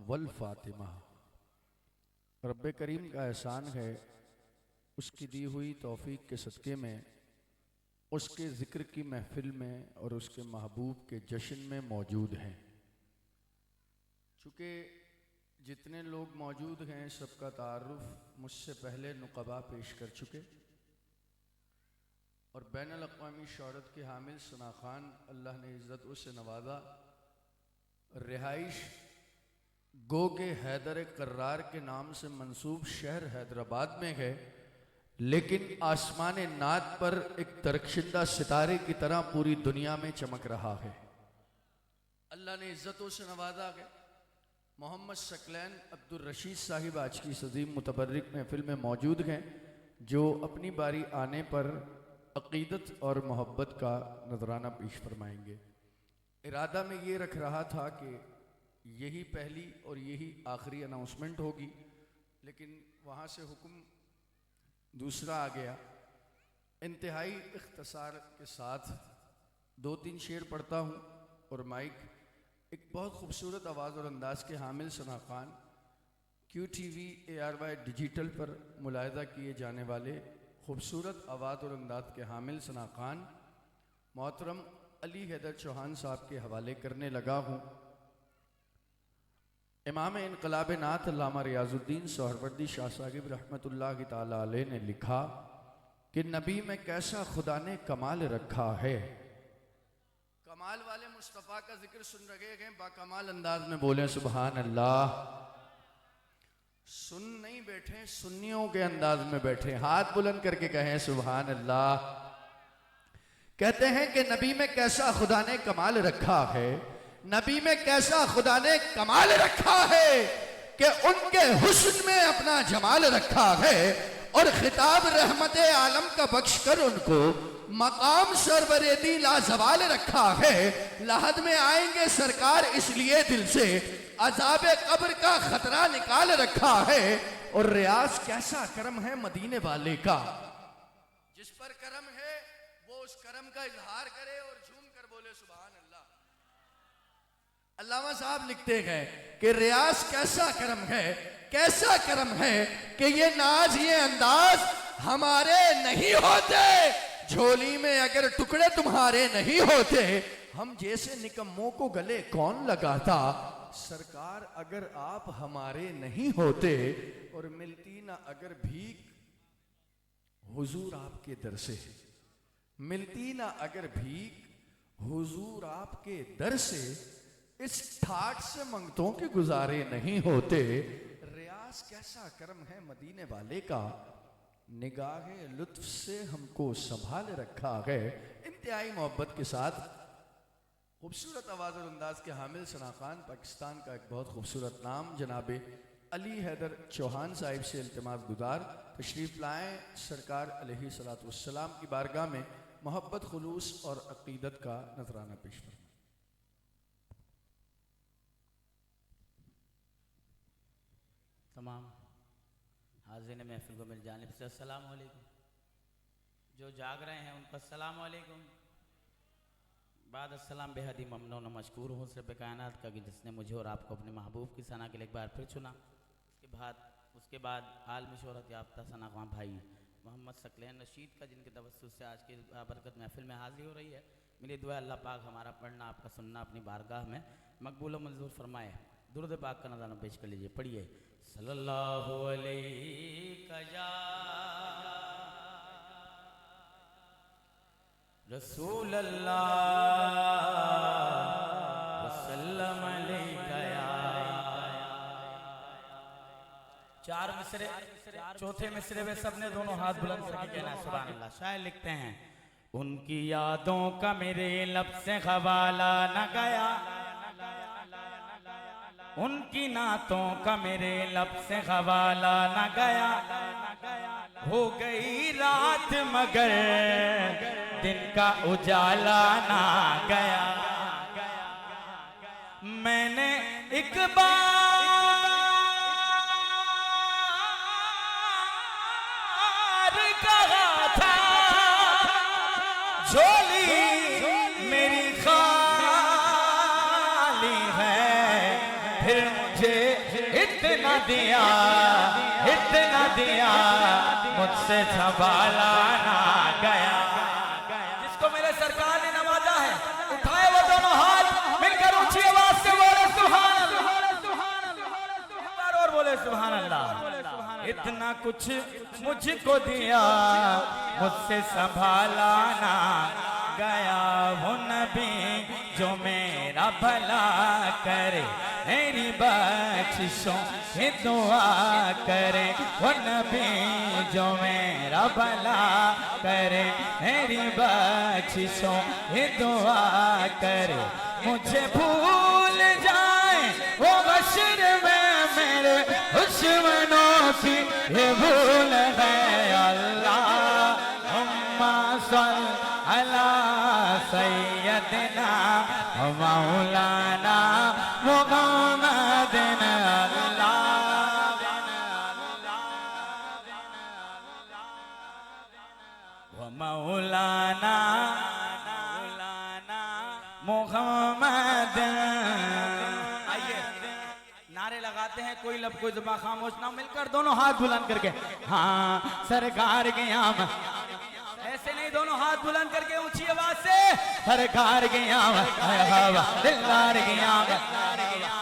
वल फातिमा। रब्बे करीम का एहसान है, उसकी दी हुई तौफीक के सदक़े में उसके ज़िक्र की महफिल में और उसके महबूब के जश्न में मौजूद हैं। चूँकि जितने लोग मौजूद हैं सबका तारुफ मुझसे पहले नुक़बा पेश कर चुके और बैनुल अक़वामी शोहरत के हामिल सना खान, अल्लाह ने इज़्ज़त उससे नवाजा, रिहाइश गो के हैदर कर्रार के नाम से मंसूब शहर हैदराबाद में है, लेकिन आसमान नात पर एक दरख्शिंदा सितारे की तरह पूरी दुनिया में चमक रहा है। अल्लाह ने इज़्ज़तों से नवाजा है। मोहम्मद सकलैन अब्दुल रशीद साहिब आज की सजीम मुतबर्रिक महफिल में मौजूद हैं, जो अपनी बारी आने पर अक़ीदत और मोहब्बत का नजराना पेश फरमाएंगे। इरादा में ये रख रहा था कि यही पहली और यही आखिरी अनाउंसमेंट होगी, लेकिन वहाँ से हुक्म दूसरा आ गया। इंतहाई इख्तिसार के साथ 2-3 शेर पढ़ता हूँ और माइक एक बहुत खूबसूरत आवाज़ और अंदाज के हामिल Sana Khan, QTV ARY digital पर मुलाहिदा किए जाने वाले खूबसूरत आवाज़ और अंदाज के हामिल सना खान मोहतरम अली हैदर चौहान साहब के हवाले करने लगा हूँ। इमाम इनकलाब नात अल्लामा रियाजुद्दीन सोहरवर्दी शाह साहिब रहमतुल्लाह ताला अलैह ने लिखा कि नबी में कैसा खुदा ने कमाल रखा है। कमाल वाले मुस्तफ़ा का जिक्र सुन रहे हैं, बाकमाल अंदाज में बोले सुबहान अल्लाह। सुन नहीं बैठे, सुन्नियों के अंदाज में बैठे, हाथ बुलंद करके कहें सुबहान अल्लाह। कहते हैं कि नबी में कैसा खुदा ने कमाल रखा है, नबी में कैसा खुदा ने कमाल रखा है कि उनके हुस्न में अपना जमाल रखा है और खिताब रहमत आलम का बख्श कर उनको मकाम सरवरेदी लाजवाल रखा है। लहद में आएंगे सरकार इसलिए दिल से अजाब कब्र का खतरा निकाल रखा है। और रियाज कैसा करम है मदीने वाले का, जिस पर करम है वो उस करम का इजहार करे और झूम कर बोले सुभान अल्लाह। अल्लामा साहब लिखते हैं कि रियाज कैसा करम है, कैसा करम है कि ये नाज ये अंदाज हमारे नहीं होते, झोली में अगर टुकड़े तुम्हारे नहीं होते, हम जैसे निकम्मों को गले कौन लगाता। सरकार अगर आप हमारे नहीं होते और मिलती ना अगर भीख हुजूर आपके दर से, मिलती ना अगर भीख हुजूर आपके दर से, इस ठाठ से मंगतों के गुजारे नहीं होते। रियाज कैसा करम है मदीने वाले का, निगाहे लुत्फ से हमको संभाल रखा है। इंतहाई मोहब्बत के साथ खूबसूरत आवाज़ और अंदाज के हामिल सना खान, पाकिस्तान का एक बहुत खूबसूरत नाम, जनाबे अली हैदर चौहान साहिब से इल्तिमास गुजार तशरीफ़ लाएँ सरकार अलैहिस्सलातु वस्सलाम की बारगाह में मोहब्बत, खुलूस और अक़ीदत का नजराना पेश फरमाएं। तमाम हाज़िरीन महफ़िल को मेरी जानिब से अस्सलाम वालेकुम। जो जाग रहे हैं उनको अस्सलाम वालेकुम। बाद अस्सलाम बेहद ही ममनून व मशकूर हूँ रब्बे कायनात का कि जिसने मुझे और आपको अपने महबूब की सना के लिए एक बार फिर चुना। उसके बाद आलमी शोहरत याफ्ता सना खान भाई मोहम्मद सकलैन रशीद का, जिनके तवस्सुस से आज की बरकत महफिल में हाजिर हो रही है। मेरी दुआ अल्लाह पाक हमारा पढ़ना आपका सुनना अपनी बारगाह में मकबूल व मंजूर फरमाए। दुरूद पाक का नज़ारा पेश कर लीजिए, पढ़िए सल्लल्लाहु अलैहि या रसूल अल्लाह वसल्लम अलैका या। चार मिसरे, चौथे मिसरे में सबने दोनों हाथ बुलंद करके कहना है सुभान अल्लाह। शायर लिखते हैं उनकी यादों का मेरे लब से खवाला न गया, उनकी नातों का मेरे लब से खवाला न गया। हो गई रात मगर दिन का उजाला ना गया। मैंने एक बार कहा था झोली मेरी खाली है, फिर मुझे इतना दिया, इतना दिया, मुझसे संभाला ना गया। जिसको मेरे सरकार ने नवाजा है, उठाए वो दोनों हाथ, मिलकर ऊंची आवाज से बोले सुभान अल्लाह, और बोले सुभान अल्लाह। इतना कुछ मुझको दिया, मुझसे संभाला ना गया। वो नबी जो मेरा भला करे, मेरी बख्शिशों की दुआ करे। वो नबी जो मेरा भला करे, मेरी बख्शिशों की दुआ करे। मुझे भूल जाए वो हश्र में मेरे दुश्मनों की ये भूल है। अल्लाहुम्मा सल्ली अला सय्यदना मौलाना मुहम्मदिन। मौलाना मोहम्मद। आइए नारे लगाते हैं, कोई लब कोई ज़बान खामोश ना, मिलकर दोनों हाथ बुलंद करके। हाँ सरकार की आमद, ऐसे नहीं, दोनों हाथ बुलंद करके ऊंची आवाज से सरकार की आमद, मरहबा दिलदार की आमद,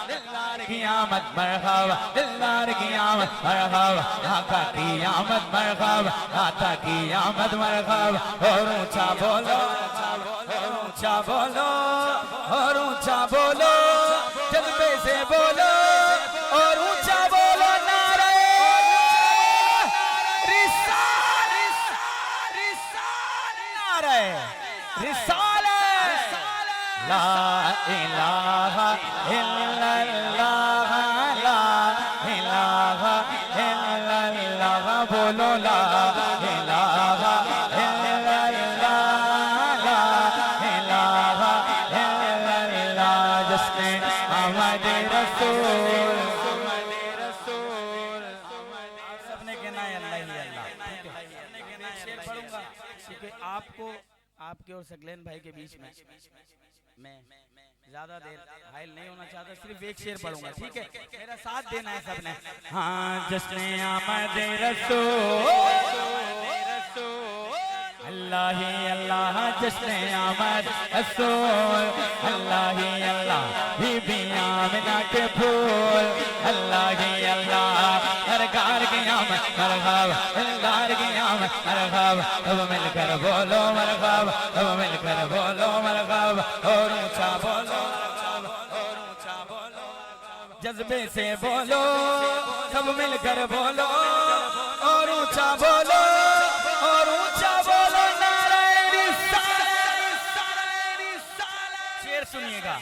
दिलदार की आमद, मरहबा दिलदार की आमद, मरहबा आका की आमद, मरहबा आका की आमद, मरहबा। और ऊंचा बोलो, और ऊंचा बोलो, और ऊंचा बोलो, जज्बे से बोलो, और ऊंचा बोलो नारे रिसालत, नारे रिसालत। ला इलाहा इल्लल्लाह, ला इलाहा इल्लल्लाह, बोलो ला इलाहा इल्लल्लाह, ला इलाहा इल्लल्लाह। जिसने आमद रसूल, सबने कहना है अल्लाह ही अल्लाह। शेर पढ़ूंगा क्योंकि आपको आपके और सकलेन भाई के बीच में मैं ज्यादा देर हाइल नहीं होना चाहता, सिर्फ एक शेर पढ़ूंगा, ठीक है? मेरा साथ देना है सबने। हाँ जश्ने आमद रसूल, अल्लाह ही अल्लाह, जश्ने आमद रसूल, अल्लाह ही अल्लाह, बीबी आमिना के फूल, अल्लाह ही अल्लाह, सरकार की आमद, मरहबा सरकार की आमद, मरहबा। अब मिलकर बोलो मरहबा, अब मिलकर बोलो मरहबा, और ऊंचा बोलो, और ऊंचा बोलो, जज्बे से बोलो, सब मिलकर बोलो, और ऊंचा बोलो, और ऊंचा बोलो नारे रिसालत। शेर सुनिएगा।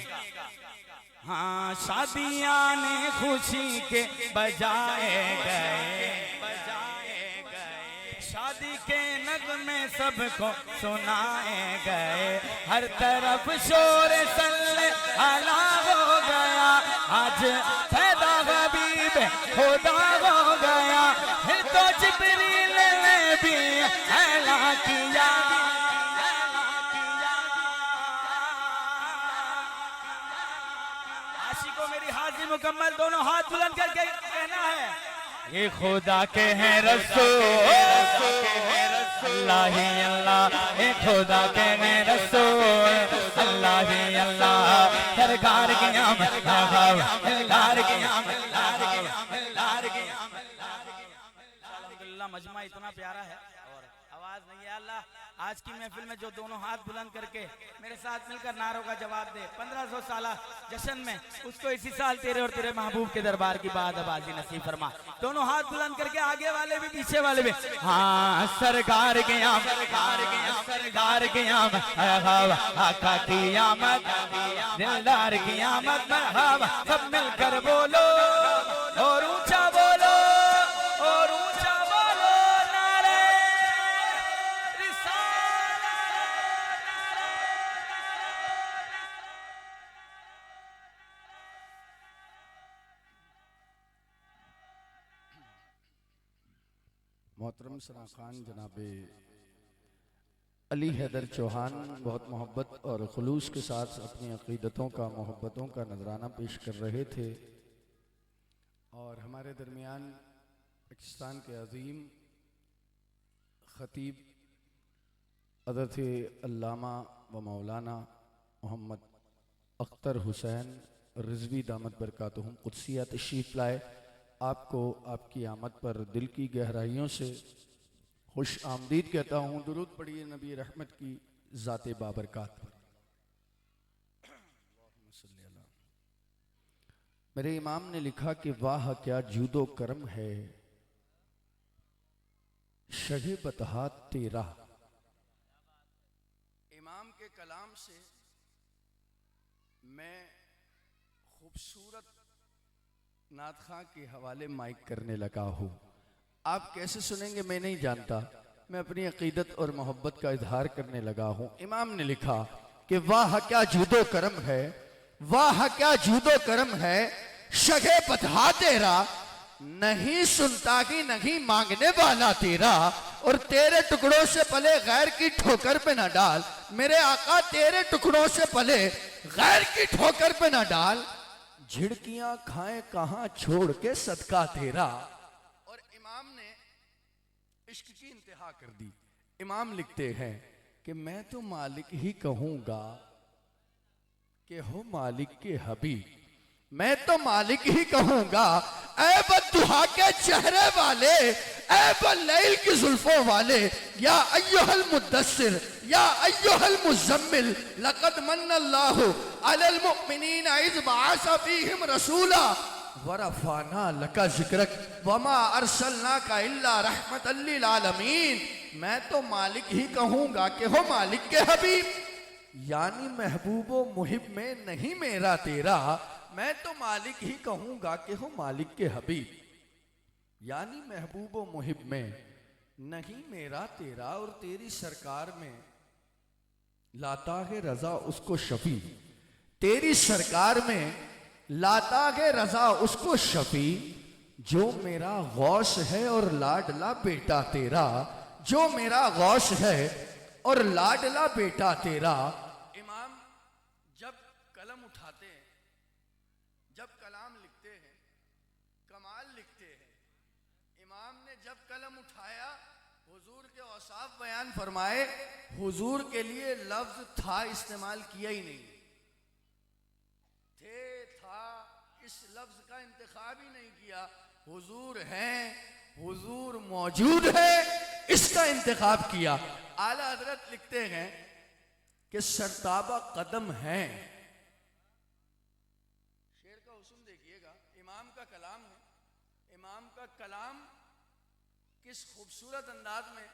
हाँ शादियां ने खुशी के बजाए गए, शादी के नगमे सबको सुनाए गए, हर तरफ शोर सल्ले अला हो गया, आज पैदा हबीब खुदा हो गया, फिर तो जिब्रील ने भी ऐलान किया। आशिकों मेरी हाजिर मुकम्मल, दोनों हाथ बुलंद करके कहना है, ये खुदा के हैं रसूल, अल्लाह ही अल्लाह, ये खुदा के हैं रसूल, अल्लाह ही अल्लाह, सरकार की आमद, सरकार की आमद, सरकार की आमद। अल्हम्दुलिल्लाह मजमा इतना प्यारा है और आवाज नहीं है। अल्लाह आज की महफिल में जो दोनों हाथ बुलंद करके मेरे साथ मिलकर नारों का जवाब दे, 1500 साल जश्न में, उसको इसी साल तेरे और तेरे महबूब के दरबार की बादबाजी नसीब फरमा। दोनों हाथ बुलंद करके, आगे वाले भी पीछे वाले भी। हाँ सरकार की आमद, सरकार की आमद, सरकार की आमद, मरहबा आका की आमद, दिलदार की आमद, मरहबा। सब मिलकर बोलो और ऊंचा बोलो, और ऊंचा बोलो नारे मोहतरम सना खान जनाब अली हैदर चौहान बहुत मोहब्बत और खुलूस के साथ अपनी अकीदतों का, मोहब्बतों का नजराना पेश कर रहे थे। हमारे दरमियान पाकिस्तान के अजीम ख़तीब हज़रत अल्लामा व मौलाना मोहम्मद अख्तर हुसैन रिजवी दामत बरकातुहुम कुद्सिया तशरीफ़ लाए। आपको आपकी आमद पर दिल की गहराइयों से खुश आमदीद कहता हूँ। दुरूद पढ़िए नबी रहमत की ज़ाते बाबरकात पर। मेरे इमाम ने लिखा कि वाह क्या जूदो करम है शगे बतहा तेरा। इमाम के कलाम से मैं खूबसूरत नात खां के हवाले माइक करने लगा हूँ। आप कैसे सुनेंगे मैं नहीं जानता, मैं अपनी अकीदत और मोहब्बत का इजहार करने लगा हूँ। इमाम ने लिखा कि वाह क्या जूदो करम है, वाह क्या जूदो करम है शगे बतहा तेरा। नहीं सुनता कि नहीं मांगने वाला तेरा, और तेरे टुकड़ों से पले गैर की ठोकर पे ना डाल। मेरे आका तेरे टुकड़ों से पले गैर की ठोकर पे ना डाल। झिड़कियां खाए कहां छोड़ के सदका तेरा। और इमाम ने इश्क की इंतहा कर दी। इमाम लिखते हैं कि मैं तो मालिक ही कहूंगा कि हो मालिक के हबीब। मैं तो मालिक ही कहूंगा ऐ बद्दुहा के चेहरे वाले, ऐ बल्लैल की जुल्फों वाले। या अय्युहल मुद्दस्सिर या अय्युहल मुज़म्मिल लक़द मन्नल्लाहु अलल मुमिनीना इज़ बअसा फ़ीहिम रसूला व रफ़अना लका ज़िक्रक वमा अरसलनाका इल्ला रहमतल लिल आलमीन। मैं तो मालिक ही कहूंगा कि हो मालिक के हबीब, यानी महबूबो मुहिब में नहीं मेरा तेरा। मैं तो मालिक ही कहूंगा कि हो मालिक के हबीब, यानी महबूबो मुहिब में नहीं मेरा तेरा। और तेरी सरकार में लाता है रजा उसको शफी, तेरी सरकार में लाता है रजा उसको शफी। जो मेरा गौस है और लाडला बेटा तेरा, जो मेरा गौस है और लाडला बेटा तेरा। इमाम जब कलम उठाते हैं, जब कलाम लिखते हैं, कमाल लिखते हैं। इमाम ने जब कलम उठाया हुजूर के औसाफ बयान फरमाए। हुजूर के लिए लफ्ज था इस्तेमाल किया ही नहीं, थे था इस लफ्ज का इंतखाब ही नहीं किया। हुजूर हैं, हुजूर मौजूद है, इसका इंतखाब किया। आला हजरत लिखते हैं कि सरताबा कदम है। शेर का हुस्न देखिएगा, इमाम का कलाम है। इमाम का कलाम किस खूबसूरत अंदाज में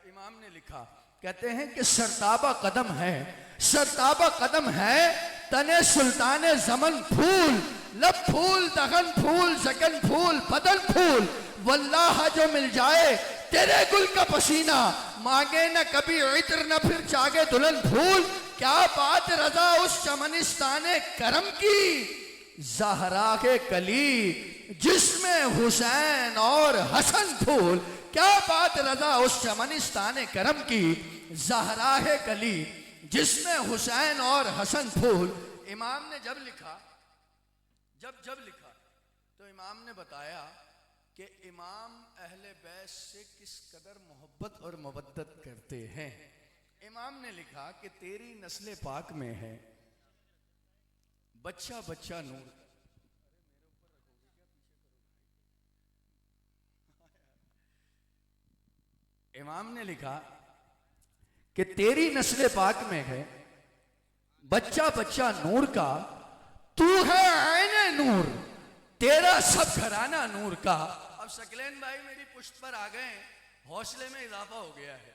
इमाम ने लिखा। कहते हैं कि सरताबा कदम है, सरताबा कदम है तने सुल्ताने जमन फूल, लब फूल दगन फूल जगन फूल बदन फूल। वल्लाह जो मिल जाए तेरे गुल का पसीना, मांगे न कभी इत्र न फिर चागे दुल्हन फूल। क्या बात रजा उस चमनिस्ताने करम की, ज़हरा के कली जिसमें हुसैन और हसन फूल। क्या बात रजा उस चमनिस्ताने करम की, ज़हरा है कली जिसमें हुसैन और हसन फूल। इमाम ने जब लिखा, जब लिखा तो इमाम ने बताया कि इमाम अहले बैत से किस कदर मोहब्बत और मवद्दत करते हैं। इमाम ने लिखा कि तेरी नस्ल पाक में है बच्चा बच्चा नूर। इमाम ने लिखा कि तेरी नस्ल पाक में है बच्चा बच्चा नूर का। तू है आईने नूर, तेरा सब घराना नूर का। अब शकलैन भाई मेरी पुश्त पर आ गए, हौसले में इजाफा हो गया है।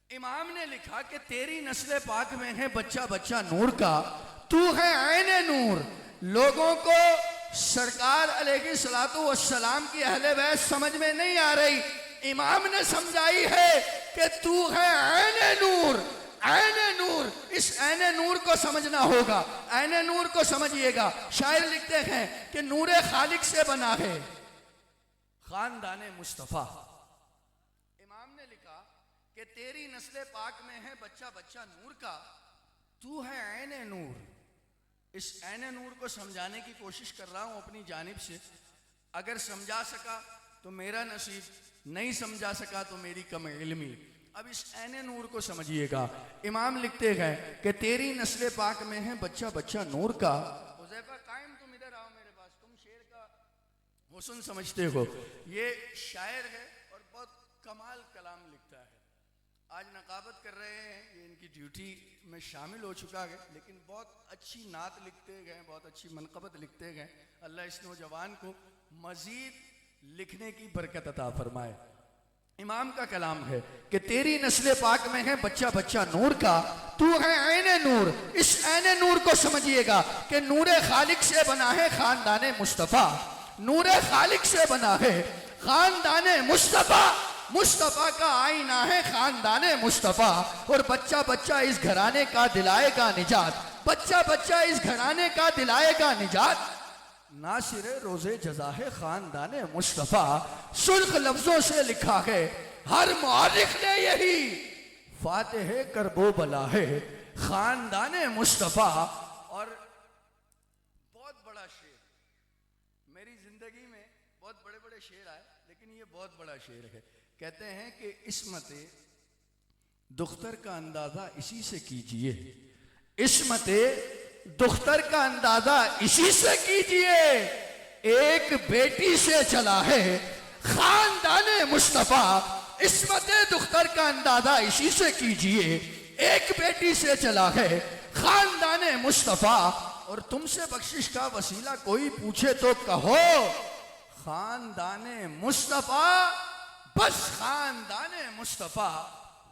इमाम ने लिखा कि तेरी नस्ल पाक में है बच्चा बच्चा नूर का। तू है आईने नूर। लोगों को सरकार अलैहिस्सलातु वस्सलाम की अहले बैत समझ में नहीं आ रही। इमाम ने समझाई है कि तू है आईने नूर, आईने नूर। इस आईने नूर को समझना होगा, आईने नूर को समझिएगा। शायर लिखते हैं कि नूरे खालिक से बना है खानदाने मुस्तफा। इमाम ने लिखा कि तेरी नस्ल पाक में है बच्चा बच्चा नूर का। तू है आईने नूर। इस आईने नूर को समझाने की कोशिश कर रहा हूं अपनी जानिब से। अगर समझा सका तो मेरा नसीब, नहीं समझा सका तो मेरी कम इल्मी। अब इस ऐने नूर को समझिएगा। इमाम लिखते हैं कि तेरी नस्ल पाक में है बच्चा बच्चा नूर का। हुज़ैफा कायम तुम इधर आओ मेरे पास, तुम शेर का हुस्न समझते हो। ये शायर है और बहुत कमाल कलाम लिखता है। आज नकाबत कर रहे हैं, ये इनकी ड्यूटी में शामिल हो चुका है, लेकिन बहुत अच्छी नात लिखते गए, बहुत अच्छी मनक़बत लिखते गए। अल्लाह इस नौजवान को मज़ीद लिखने की बरकत अता फरमाए। इमाम का कलाम है कि तेरी नस्ल पाक में है बच्चा बच्चा नूर का, तू है ऐने नूर। इस ऐने नूर को समझिएगा कि नूरे खालिक से बना है खानदाने मुस्तफ़ा। नूरे खालिक से बना है खानदाने मुस्तफ़ा। मुस्तफ़ा का आईना है खानदाने मुस्तफ़ा। और बच्चा बच्चा इस घराने का दिलाएगा निजात। बच्चा बच्चा इस घराने का दिलाएगा निजात। नासिरे रोजे जजा है खानदाने मुस्तफ़ा। सुर्ख लफ्जों से लिखा है हर मुआरिख ने यही, फातिह करबो बला है खानदाने मुस्तफ़ा। और बहुत बड़ा शेर, मेरी जिंदगी में बहुत बड़े बड़े शेर आए, लेकिन ये बहुत बड़ा शेर है। कहते हैं कि इस्मते दुख्तर का अंदाजा इसी से कीजिए। इस्मते दुख्तर का अंदाजा इसी से कीजिए। एक बेटी से चला है खानदाने मुस्तफ़ा। इस्मते दुख्तर का अंदाजा इसी से कीजिए। एक बेटी से चला है खानदाने मुस्तफ़ा। और तुमसे बख्शिश का वसीला कोई पूछे तो कहो खानदाने मुस्तफ़ा, बस खानदाने मुस्तफ़ा।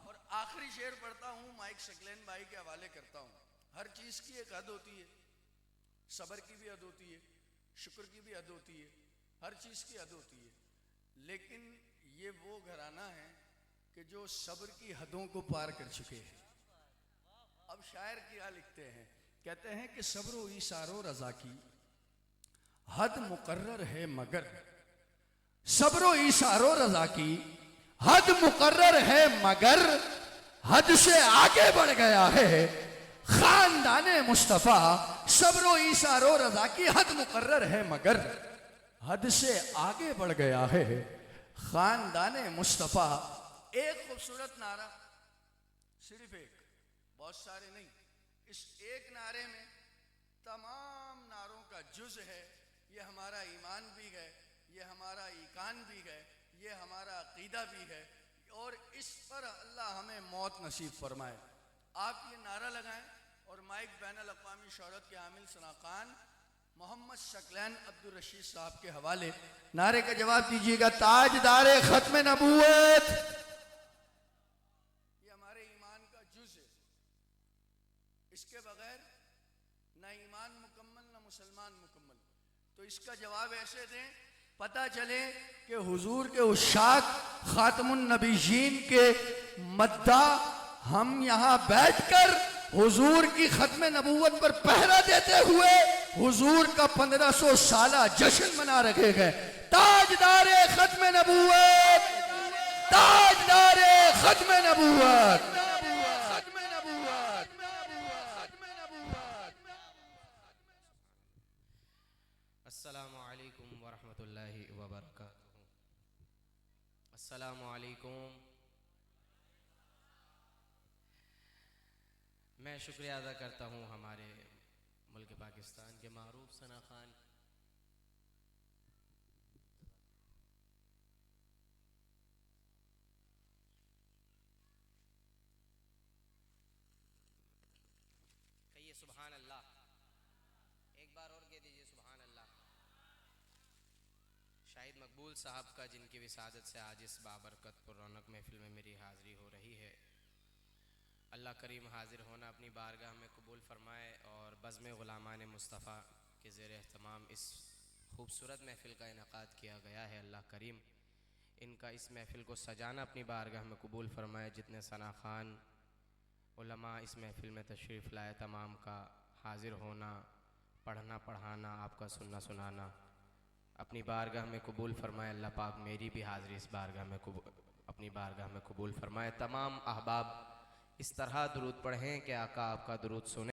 और आखिरी शेर पढ़ता हूँ, माइक शकलेन भाई के हवाले करता हूँ। हर चीज़ की एक हद होती है, सब्र की भी हद होती है, शुक्र की भी हद होती है, हर चीज़ की हद होती है। लेकिन ये वो घराना है कि जो सब्र की हदों को पार कर चुके हैं। अब शायर क्या लिखते हैं, कहते हैं कि सब्र व ईसारो रज़ा की हद मुकर्रर है मगर। सब्र व ईसारो रज़ा की हद मुकर्रर है मगर, हद से आगे बढ़ गया है खानदाने मुस्तफ़ा। सब्र व ईसारो रज़ा की हद मुकर्रर है मगर, हद से आगे बढ़ गया है खानदाने मुस्तफ़ा। एक खूबसूरत नारा, सिर्फ एक, बहुत सारे नहीं, इस एक नारे में तमाम नारों का जुज़ है। ये हमारा ईमान भी है, ये हमारा ईकान भी है, ये हमारा अकीदा भी है। और इस पर अल्लाह हमें मौत नसीब फरमाए। आप ये नारा लगाएं और माइक बैनुल अक़वामी शोहरत के हामिल सना खान मोहम्मद शकलैन अब्दुल रशीद साहब के हवाले नारे का जवाब दीजिएगा। ताजदारे खत्म नबूवत, ये हमारे ईमान का जुज़ है। इसके बगैर ना ईमान मुकम्मल ना मुसलमान मुकम्मल। तो इसका जवाब ऐसे दें, पता चले कि हुजूर के उशाक खातमुन नबीयीन के मद्दा हम यहाँ बैठकर हुजूर की खत्म नबूवत पर पहरा देते हुए हुजूर का 1500 साला जश्न मना रहे हैं। ताजदारे खत्म नबूवत, ताजदारे खत्म नबूवत, खत्म नबूवत, खत्म नबूवत। अस्सलामु अलैकुम वरहमतुल्लाहि वबरकातुहू। अस्सलामु अलैकुम। मैं शुक्रिया अदा करता हूँ हमारे मुल्क पाकिस्तान के मारूफ सना खान, कहिए सुभान अल्लाह, एक बार और कह दीजिए सुभान अल्लाह। शाहिद मकबूल साहब का, जिनकी विसादत से आज इस बाबरकत पुरौनक महफिल में मेरी हाज़िरी हो रही है, अल्लाह करीम हाजिर होना अपनी बारगाह में कबूल फ़रमाए। और बज़्म ग़ुलामान मुस्तफ़ा के ज़ेर एहतमाम इस खूबसूरत महफ़िल का इनेकाद किया गया है। अल्लाह करीम इनका इस महफ़िल को सजाना अपनी बारगाह में कबूल फ़रमाए। जितने सना खान उलमा इस महफ़िल में तशरीफ़ लाए, तमाम का हाजिर होना, पढ़ना पढ़ाना, आपका सुनना सुनाना अपनी बारगाह में कबूल फ़रमाए। अल्लाह पाक मेरी भी हाज़िरी इस बारगाह में अपनी बारगाह में कबूल फ़रमाए। तमाम अहबाब इस तरह दुरूद पढ़ें कि आका आपका दुरूद सुने।